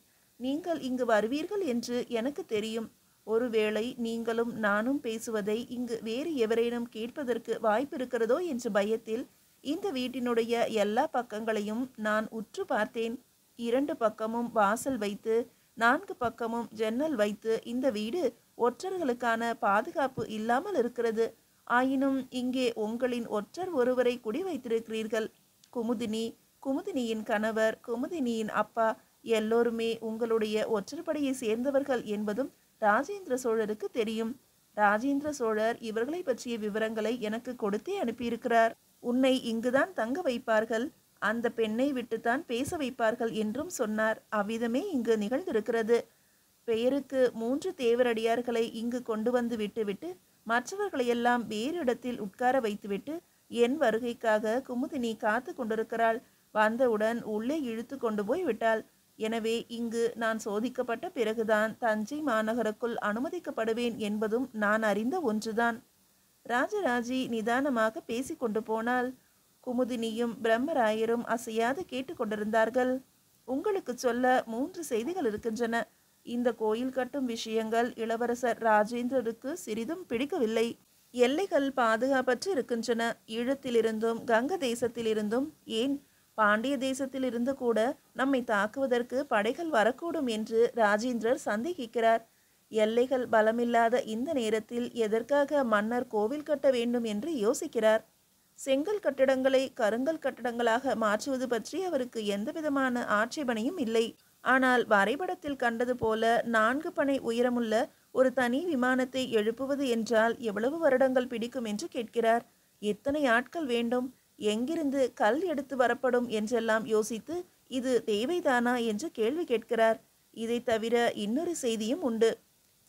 நீங்கள் இங்கு வருவீர்கள் என்று எனக்கு தெரியும். ஒருவேளை நீங்களும் நானும் பேசுவதை இங்கு வேறு எவரேனும் கேட்பதற்கு வாய்ப்பு இருக்கிறதோ என்ற பயத்தில் இந்த வீட்டினுடைய எல்லா பக்கங்களையும் நான் உற்று பார்த்தேன். 2 பக்கமும் வாசல் வைத்து 4 பக்கமும் ஜன்னல் வைத்து இந்த வீடு ஒற்றர்களுக்கான பாதுகாப்பு இல்லாமல் இருக்கிறது. ஆயினும் இங்கே உங்களின் ஒற்றர் ஒருவரை குடி வைத்திருக்கிறீர்கள். குமுதினி, குமுதினியின் கணவர், குமுதினியின் அப்பா எல்லோருமே உங்களுடைய ஒற்றற்படையை சேர்ந்தவர்கள் என்பதும் ராஜேந்திர சோழருக்கு தெரியும். ராஜேந்திர சோழர் இவர்களை பற்றிய விவரங்களை எனக்கு கொடுத்தே அனுப்பியிருக்கிறார். உன்னை இங்குதான் தங்க வைப்பார்கள், அந்த பெண்ணை விட்டுத்தான் பேச வைப்பார்கள் என்றும் சொன்னார். அவ்விதமே இங்கு நிகழ்ந்திருக்கிறது. பெயருக்கு 3 தேவரடியார்களை இங்கு கொண்டு வந்து விட்டுவிட்டு மற்றவர்களையெல்லாம் வேறு இடத்தில் உட்கார வைத்துவிட்டு என் வருகைக்காக குமுதினி காத்து கொண்டிருக்கிறாள். வந்தவுடன் உள்ளே இழுத்து கொண்டு போய் விட்டாள். எனவே இங்கு நான் சோதிக்கப்பட்ட பிறகுதான் தஞ்சை மாநகருக்குள் அனுமதிக்கப்படுவேன் என்பதும் நான் அறிந்த ஒன்றுதான். ராஜராஜி நிதானமாக பேசிக்கொண்டு போனால் குமுதினியும் பிரம்மராயரும் அசையாது கேட்டுக்கொண்டிருந்தார்கள். உங்களுக்கு சொல்ல 3 செய்திகள் இருக்கின்றன. இந்த கோயில் கட்டும் விஷயங்கள் இளவரசர் ராஜேந்திரருக்கு சிறிதும் பிடிக்கவில்லை. எல்லைகள் பாதுகாப்பற்று இருக்கின்றன. ஈழத்திலிருந்தும் கங்க தேசத்திலிருந்தும், ஏன் பாண்டிய தேசத்திலிருந்து கூட நம்மை தாக்குவதற்கு படைகள் வரக்கூடும் என்று ராஜேந்திரர் சந்தேகிக்கிறார். எல்லைகள் பலமில்லாத இந்த நேரத்தில் எதற்காக மன்னர் கோவில் கட்ட வேண்டும் என்று யோசிக்கிறார். செங்கல் கட்டடங்களை கருங்கல் கட்டடங்களாக மாற்றுவது பற்றி அவருக்கு எந்தவிதமான ஆட்சேபனையும் இல்லை. ஆனால் வரைபடத்தில் கண்டது போல 4 பனை உயரமுள்ள ஒரு தனி விமானத்தை எழுப்புவது என்றால் எவ்வளவு வருடங்கள் பிடிக்கும் என்று கேட்கிறார். எத்தனை ஆட்கள் வேண்டும், எங்கிருந்து கல் எடுத்து வரப்படும் என்றெல்லாம் யோசித்து இது தேவைதானா என்று கேள்வி கேட்கிறார். இதை தவிர இன்னொரு செய்தியும் உண்டு.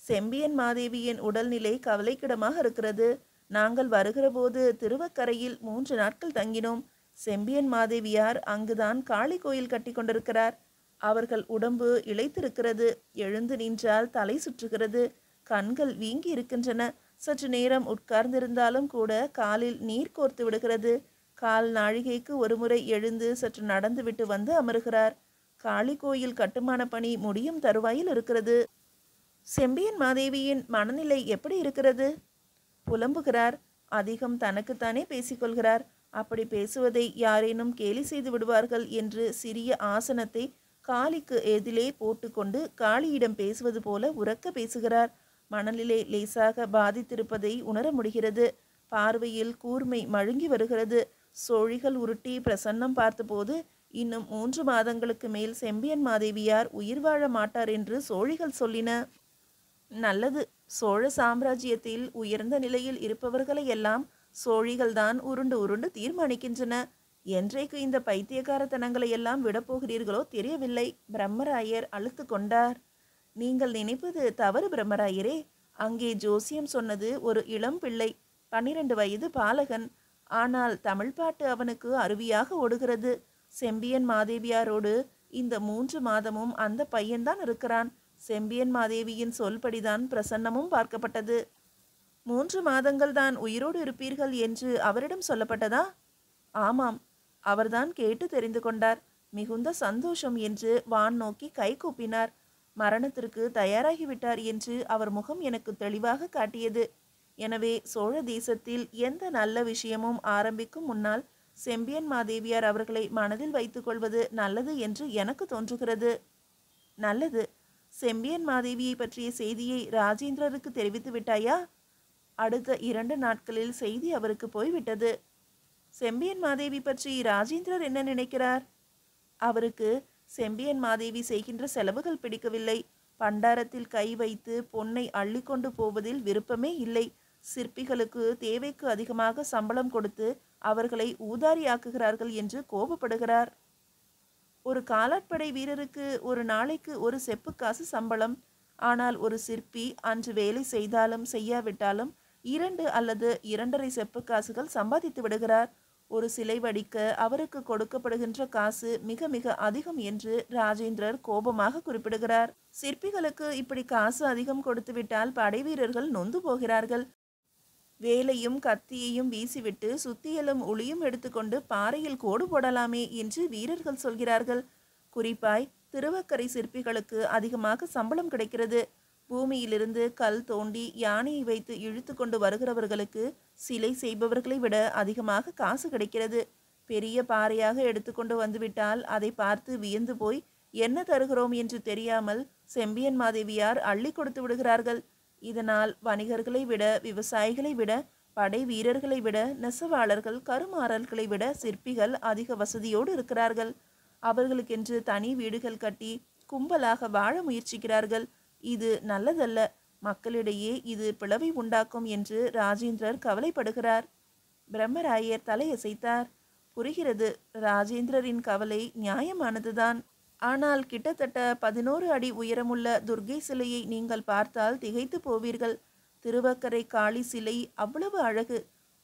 செம்பியன் மாதேவியின் உடல்நிலை கவலைக்கிடமாக இருக்கிறது. நாங்கள் வருகிற போது திருவக்கரையில் 3 நாட்கள் தங்கினோம். செம்பியன் மாதேவியார் அங்குதான் காளி கோயில் கட்டி கொண்டிருக்கிறார். அவர்கள் உடம்பு இளைத்திருக்கிறது. எழுந்து நின்றால் தலை சுற்றுகிறது, கண்கள் வீங்கி இருக்கின்றன. சற்று நேரம் உட்கார்ந்திருந்தாலும் கூட காலில் நீர் கோர்த்து விடுகிறது. கால் நாழிகைக்கு ஒருமுறை எழுந்து சற்று நடந்துவிட்டு வந்து அமருகிறார். காளி கோயில் கட்டுமான பணி முடியும் தருவாயில் இருக்கிறது. செம்பியன் மாதேவியின் மனநிலை எப்படி இருக்கிறது? புலம்புகிறார். அதிகம் தனக்குத்தானே பேசிக்கொள்கிறார். அப்படி பேசுவதை யாரேனும் கேலி செய்து விடுவார்கள் என்று சிறிய ஆசனத்தை காளிக்கு எதிலே போட்டுக்கொண்டு காளியிடம் பேசுவது போல உரக்க பேசுகிறார். மனநிலை லேசாக பாதித்திருப்பதை உணர முடிகிறது. பார்வையில் கூர்மை மழுங்கி வருகிறது. சோழிகள் உருட்டி பிரசன்னம் பார்த்தபோது இன்னும் 3 மாதங்களுக்கு மேல் செம்பியன் மாதேவியார் உயிர் வாழ மாட்டார் என்று சோழிகள் சொல்லின. நல்லது, சோழ சாம்ராஜ்யத்தில் உயர்ந்த நிலையில் இருப்பவர்களை எல்லாம் சோழிகள்தான் உருண்டு உருண்டு தீர்மானிக்கின்றன. என்றைக்கு இந்த பைத்தியக்காரத்தனங்களை எல்லாம் விடப்போகிறீர்களோ தெரியவில்லை. பிரம்மராயர் அழுத்து கொண்டார். நீங்கள் நினைப்பது தவறு பிரம்மராயரே. அங்கே ஜோசியம் சொன்னது ஒரு இளம் பிள்ளை, 12 வயது பாலகன். ஆனால் தமிழ் பாட்டு அவனுக்கு அருவியாக ஓடுகிறது. செம்பியன் மாதேவியாரோடு இந்த 3 மாதமும் அந்த பையன்தான் இருக்கிறான். செம்பியன் மாதேவியின் சொல்படிதான் பிரசன்னமும் பார்க்கப்பட்டது. 3 மாதங்கள் தான் உயிரோடு இருப்பீர்கள் என்று அவரிடம் சொல்லப்பட்டதா? ஆமாம், அவர்தான் கேட்டு தெரிந்து கொண்டார். மிகுந்த சந்தோஷம் என்று வான் நோக்கி கை கூப்பினார். மரணத்திற்கு தயாராகிவிட்டார் என்று அவர் முகம் எனக்கு தெளிவாக காட்டியது. எனவே சோழ தேசத்தில் எந்த நல்ல விஷயமும் ஆரம்பிக்கும் முன்னால் செம்பியன் மாதேவியார் அவர்களை மனதில் வைத்துக் கொள்வது நல்லது என்று எனக்கு தோன்றுகிறது. நல்லது. செம்பியன் மாதேவியை பற்றிய செய்தியை ராஜேந்திரருக்கு தெரிவித்து விட்டாயா? அடுத்த 2 நாட்களில் செய்தி அவருக்கு போய்விட்டது. செம்பியன் மாதேவி பற்றி ராஜேந்திரர் என்ன நினைக்கிறார்? அவருக்கு செம்பியன் மாதேவி செய்கின்ற செலவுகள் பிடிக்கவில்லை. பண்டாரத்தில் கை வைத்து பொன்னை அள்ளிக்கொண்டு போவதில் விருப்பமே இல்லை. சிற்பிகளுக்கு தேவைக்கு அதிகமாக சம்பளம் கொடுத்து அவர்களை ஊதாரியாக்குகிறார்கள் என்று கோபப்படுகிறார். ஒரு காலாட்படை வீரருக்கு ஒரு நாளைக்கு ஒரு செப்பு காசு சம்பளம். ஆனால் ஒரு சிற்பி அன்று வேலை செய்தாலும் செய்யாவிட்டாலும் 2 அல்லது 2.5 செப்பு காசுகள் சம்பாதித்து விடுகிறார். ஒரு சிலை வடிக்க அவருக்கு கொடுக்கப்படுகின்ற காசு மிக மிக அதிகம் என்று ராஜேந்திரர் கோபமாக குறிப்பிடுகிறார். சிற்பிகளுக்கு இப்படி காசு அதிகம் கொடுத்துவிட்டால் படை வீரர்கள் நொந்து போகிறார்கள். வேலையும் கத்தியையும் வீசிவிட்டு சுத்தியலும் உளியும் எடுத்துக்கொண்டு பாறையில் கோடு போடலாமே என்று வீரர்கள் சொல்கிறார்கள். குறிப்பாய் திருவக்கரை சிற்பிகளுக்கு அதிகமாக சம்பளம் கிடைக்கிறது. பூமியிலிருந்து கல் தோண்டி யானையை வைத்து இழுத்து கொண்டு வருகிறவர்களுக்கு சிலை செய்பவர்களை விட அதிகமாக காசு கிடைக்கிறது. பெரிய பாறையாக எடுத்துக்கொண்டு வந்துவிட்டால் அதை பார்த்து வியந்து போய் என்ன தருகிறோம் என்று தெரியாமல் செம்பியன் மாதேவியார் அள்ளி கொடுத்து விடுகிறார்கள். இதனால் வணிகர்களை விட, விவசாயிகளை விட, படை வீரர்களை விட, நெசவாளர்கள், கருமாறல்களை விட சிற்பிகள் அதிக வசதியோடு இருக்கிறார்கள். அவர்களுக்கென்று தனி வீடுகள் கட்டி கும்பலாக வாழ முயற்சிக்கிறார்கள். இது நல்லதல்ல. மக்களிடையே இது பிளவை உண்டாக்கும் என்று ராஜேந்திரர் கவலைப்படுகிறார். பிரம்மராயர் தலையசைத்தார். புரிகிறது, ராஜேந்திரரின் கவலை நியாயமானதுதான். ஆனால் கிட்டத்தட்ட 11 அடி உயரமுள்ள துர்க்கை சிலையை நீங்கள் பார்த்தால் திகைத்து போவீர்கள். திருவக்கரை காளி சிலை அவ்வளவு அழகு.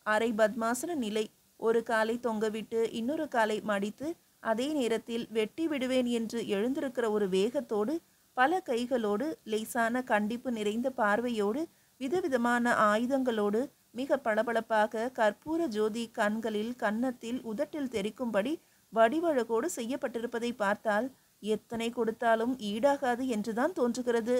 அரை பத்மாசன நிலை. ஒரு காலை தொங்கவிட்டு இன்னொரு காலை மடித்து அதே நேரத்தில் வெட்டி விடுவேன் என்று எழுந்திருக்கிற ஒரு வேகத்தோடு, பல கைகளோடு, லேசான கண்டிப்பு நிறைந்த பார்வையோடு, விதவிதமான ஆயுதங்களோடு, மிக பளபளப்பாக கற்பூர ஜோதி கண்களில், கன்னத்தில், உதட்டில் தெரிக்கும்படி வடிவழகோடு செய்யப்பட்டிருப்பதை பார்த்தால் எத்தனை கொடுத்தாலும் ஈடாகாது என்றுதான் தோன்றுகிறது.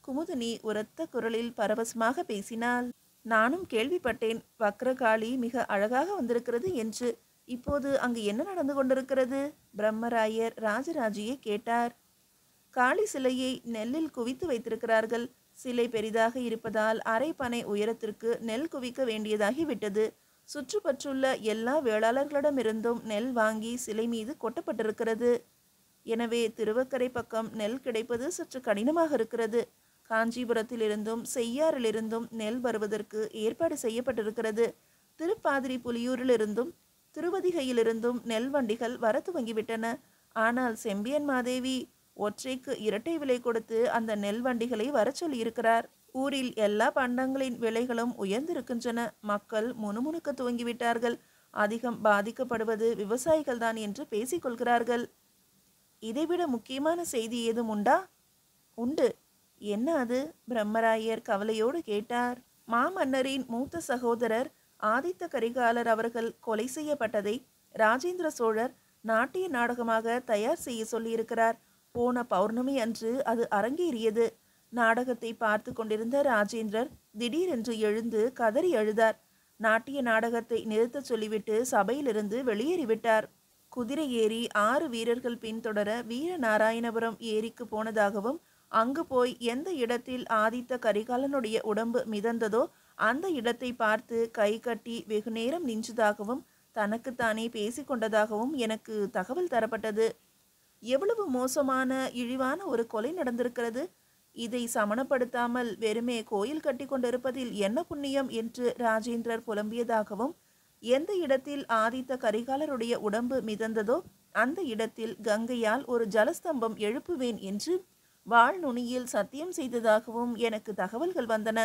குமுதினி உரத்த குரலில் பரவசமாக பேசினாள். நானும் கேள்விப்பட்டேன், வக்ரகாளி மிக அழகாக வந்திருக்கிறது என்று. இப்போது அங்கு என்ன நடந்து கொண்டிருக்கிறது? பிரம்மராயர் ராஜராஜியை கேட்டார். காளி சிலையை நெல்லில் குவித்து வைத்திருக்கிறார்கள். சிலை பெரிதாக இருப்பதால் அரை பனை உயரத்திற்கு நெல் குவிக்க வேண்டியதாகி விட்டது. சுற்றுப்பற்றுள்ள எல்லா வேளாளர்களிடமிருந்தும் நெல் வாங்கி சிலை மீது கொட்டப்பட்டிருக்கிறது. எனவே திருவக்கரை பக்கம் நெல் கிடைப்பது சற்று கடினமாக இருக்கிறது. காஞ்சிபுரத்திலிருந்தும் செய்யாறிலிருந்தும் நெல் வருவதற்கு ஏற்பாடு செய்யப்பட்டிருக்கிறது. திருப்பாதிரி புலியூரிலிருந்தும் திருவதிகையிலிருந்தும் நெல் வண்டிகள் வர துவங்கிவிட்டன. ஆனால் செம்பியன் மாதேவி ஒற்றைக்கு 2 விலை கொடுத்து அந்த நெல் வண்டிகளை வர சொல்லியிருக்கிறார். ஊரில் எல்லா பண்டங்களின் விலைகளும் உயர்ந்திருக்கின்றன. மக்கள் முணுமுணுக்க துவங்கிவிட்டார்கள். அதிகம் பாதிக்கப்படுவது விவசாயிகள் தான் என்று பேசிக்கொள்கிறார்கள். இதைவிட முக்கியமான செய்தி ஏதும் உண்டா? உண்டு. என்ன அது? பிரம்மராயர் கவலையோடு கேட்டார். மாமன்னரின் மூத்த சகோதரர் ஆதித்த கரிகாலர் அவர்கள் கொலை செய்யப்பட்டதை ராஜேந்திர சோழர் நாட்டிய நாடகமாக தயார் செய்ய சொல்லியிருக்கிறார். போன பௌர்ணமி அன்று அது அரங்கேறியது. நாடகத்தை பார்த்து கொண்டிருந்த ராஜேந்திரர் திடீரென்று எழுந்து கதறி அழுதார். நாட்டிய நாடகத்தை நிறுத்தச் சொல்லிவிட்டு சபையிலிருந்து வெளியேறிவிட்டார். குதிரை ஏறி 6 வீரர்கள் பின்தொடர வீரநாராயணபுரம் ஏரிக்கு போனதாகவும், அங்கு போய் எந்த இடத்தில் ஆதித்த கரிகாலனுடைய உடம்பு மிதந்ததோ அந்த இடத்தை பார்த்து கை கட்டி வெகுநேரம் நின்றதாகவும் தனக்குத்தானே பேசிக்கொண்டதாகவும் எனக்கு தகவல் தரப்பட்டது. எவ்வளவு மோசமான இழிவான ஒரு கொலை நடந்திருக்கிறது! இதை சமணப்படுத்தாமல் வெறுமே கோயில் கட்டி கொண்டிருப்பதில் என்ன புண்ணியம் என்று ராஜேந்திரர் புலம்பியதாகவும், எந்த இடத்தில் ஆதித்த கரிகாலருடைய உடம்பு மிதந்ததோ அந்த இடத்தில் கங்கையால் ஒரு ஜலஸ்தம்பம் எழுப்புவேன் என்று வாள் நுனியில் சத்தியம் செய்ததாகவும் எனக்கு தகவல்கள் வந்தன.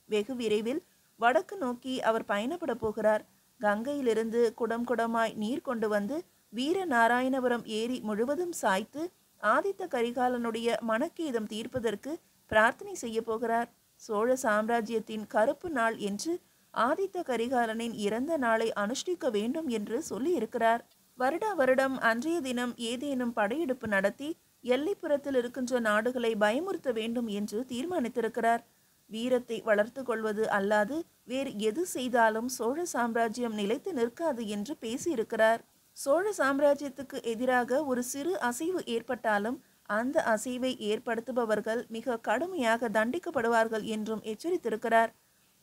வெகு விரைவில் வடக்கு நோக்கி அவர் பயணப்பட போகிறார். கங்கையிலிருந்து குடம் குடமாய் நீர் கொண்டு வந்து வீரநாராயணபுரம் ஏரி முழுவதும் சாய்த்து ஆதித்த கரிகாலனுடைய மனக்கேதம் தீர்ப்பதற்கு பிரார்த்தனை செய்ய போகிறார். சோழ சாம்ராஜ்யத்தின் கருப்பு நாள் என்று ஆதித்த கரிகாலனின் இறந்த நாளை அனுஷ்டிக்க வேண்டும் என்று சொல்லி இருக்கிறார். வருடா வருடம் அன்றைய தினம் ஏதேனும் படையெடுப்பு நடத்தி எல்லைப்புறத்தில் இருக்கின்ற நாடுகளை பயமுறுத்த வேண்டும் என்று தீர்மானித்திருக்கிறார். வீரத்தை வளர்த்து கொள்வது அல்லாது வேறு எது செய்தாலும் சோழ சாம்ராஜ்யம் நிலைத்து நிற்காது என்று பேசியிருக்கிறார். சோழ சாம்ராஜ்யத்துக்கு எதிராக ஒரு சிறு அசைவு ஏற்பட்டாலும் அந்த அசைவை ஏற்படுத்துபவர்கள் மிக கடுமையாக தண்டிக்கப்படுவார்கள் என்றும் எச்சரித்திருக்கிறார்.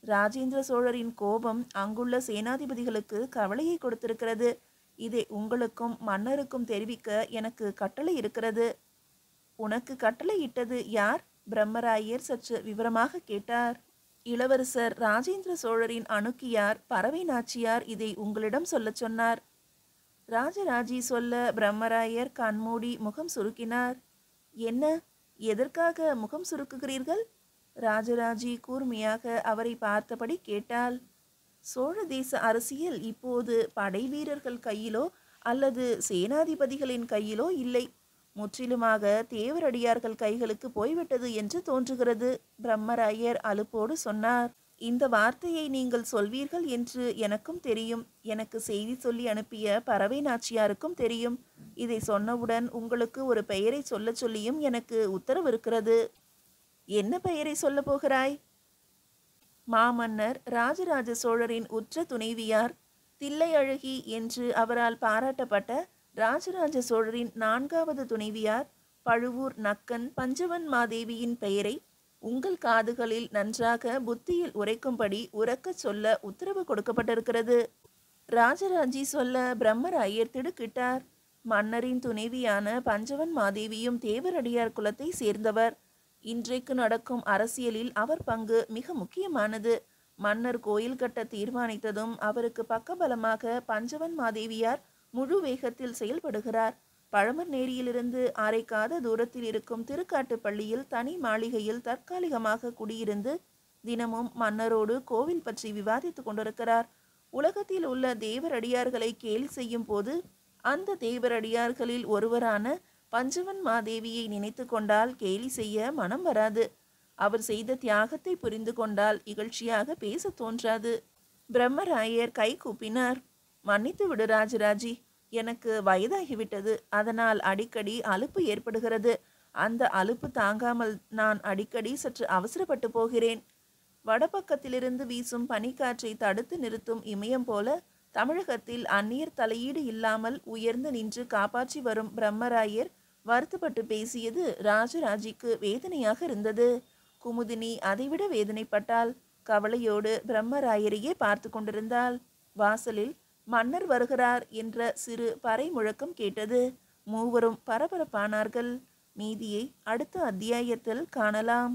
ராஜேந்திர சோழரின் கோபம் அங்குள்ள சேனாதிபதிகளுக்கு கவலையை கொடுத்திருக்கிறது. இதை உங்களுக்கும் மன்னருக்கும் தெரிவிக்க எனக்கு கட்டளை இருக்கிறது. உனக்கு கட்டளை இட்டது யார்? பிரம்மராயர் சற்று விவரமாக கேட்டார். இளவரசர் ராஜேந்திர சோழரின் அணுக்கியார் பறவை நாச்சியார் இதை உங்களிடம் சொல்லச் சொன்னார். ராஜராஜி சொல்ல பிரம்மராயர் கண்மூடி முகம் சுருக்கினார். என்ன, எதற்காக முகம் சுருக்குகிறீர்கள்? ராஜராஜி கூர்மையாக அவரை பார்த்தபடி கேட்டாள். சோழ தேச அரசியல் இப்போது படை வீரர்கள் கையிலோ அல்லது சேனாதிபதிகளின் கையிலோ இல்லை, முற்றிலுமாக தேவரடியார்கள் கைகளுக்கு போய்விட்டது என்று தோன்றுகிறது, பிரம்மராயர் அலுப்போடு சொன்னார். இந்த வார்த்தையை நீங்கள் சொல்வீர்கள் என்று எனக்கும் தெரியும். எனக்கு செய்தி சொல்லி அனுப்பிய பறவை நாச்சியாருக்கும் தெரியும். இதை சொன்னவுடன் உங்களுக்கு ஒரு பெயரை சொல்ல சொல்லியும் எனக்கு உத்தரவு இருக்கிறது. என்ன பெயரை சொல்ல போகிறாய்? மாமன்னர் ராஜராஜ சோழரின் உற்ற துணைவியார் தில்லை அழகி என்று அவரால் பாராட்டப்பட்ட ராஜராஜ சோழரின் 4வது துணைவியார் பழுவூர் நக்கன் பஞ்சவன் மாதேவியின் பெயரை உங்கள் காதுகளில் நன்றாக புத்தியில் உரைக்கும்படி உரக்கச் சொல்ல உத்தரவு கொடுக்கப்பட்டிருக்கிறது. ராஜராஜி சொல்ல பிரம்மராயர் திடுக்கிட்டார். மன்னரின் துணைவியான பஞ்சவன் மாதேவியும் தேவரடியார் குலத்தை சேர்ந்தவர். இன்றைக்கு நடக்கும் அரசியலில் அவர் பங்கு மிக முக்கியமானது. மன்னர் கோயில் கட்ட தீர்மானித்ததும் அவருக்கு பக்கபலமாக பஞ்சவன் மாதேவியார் முழு வேகத்தில் செயல்படுகிறார். பழமர்நேரியிலிருந்து அரைக்காத தூரத்தில் இருக்கும் திருக்காட்டுப்பள்ளியில் தனி மாளிகையில் தற்காலிகமாக குடியிருந்து தினமும் மன்னரோடு கோவில் பற்றி விவாதித்து கொண்டிருக்கிறார். உலகத்தில் உள்ள தேவரடியார்களை கேலி செய்யும் போது அந்த தேவரடியார்களில் ஒருவரான பஞ்சவன் மாதேவியை நினைத்து கொண்டால் கேலி செய்ய மனம் வராது. அவர் செய்த தியாகத்தை புரிந்து கொண்டால் இகழ்ச்சியாக பேச தோன்றாது. பிரம்மராயர் கை கூப்பினார். மன்னித்து விடு ராஜராஜி, எனக்கு வயதாகிவிட்டது. அதனால் அடிக்கடி அலுப்பு ஏற்படுகிறது. அந்த அலுப்பு தாங்காமல் நான் அடிக்கடி சற்று அவசரப்பட்டு போகிறேன். வடபக்கத்திலிருந்து வீசும் பனிக்காற்றை தடுத்து நிறுத்தும் இமயம் போல தமிழகத்தில் அந்நியர் தலையீடு இல்லாமல் உயர்ந்து நின்று காப்பாற்றி வரும் பிரம்மராயர் வருத்தப்பட்டு பேசியது ராஜராஜிக்கு வேதனையாக இருந்தது. குமுதினி அதைவிட வேதனைப்பட்டாள். கவலையோடு பிரம்மராயரையே பார்த்து கொண்டிருந்தாள். வாசலில் மன்னர் வருகிறார் என்ற சிறு பறை முழக்கம் கேட்டது. மூவரும் பரபரப்பானார்கள். மீதியை அடுத்த அத்தியாயத்தில் காணலாம்.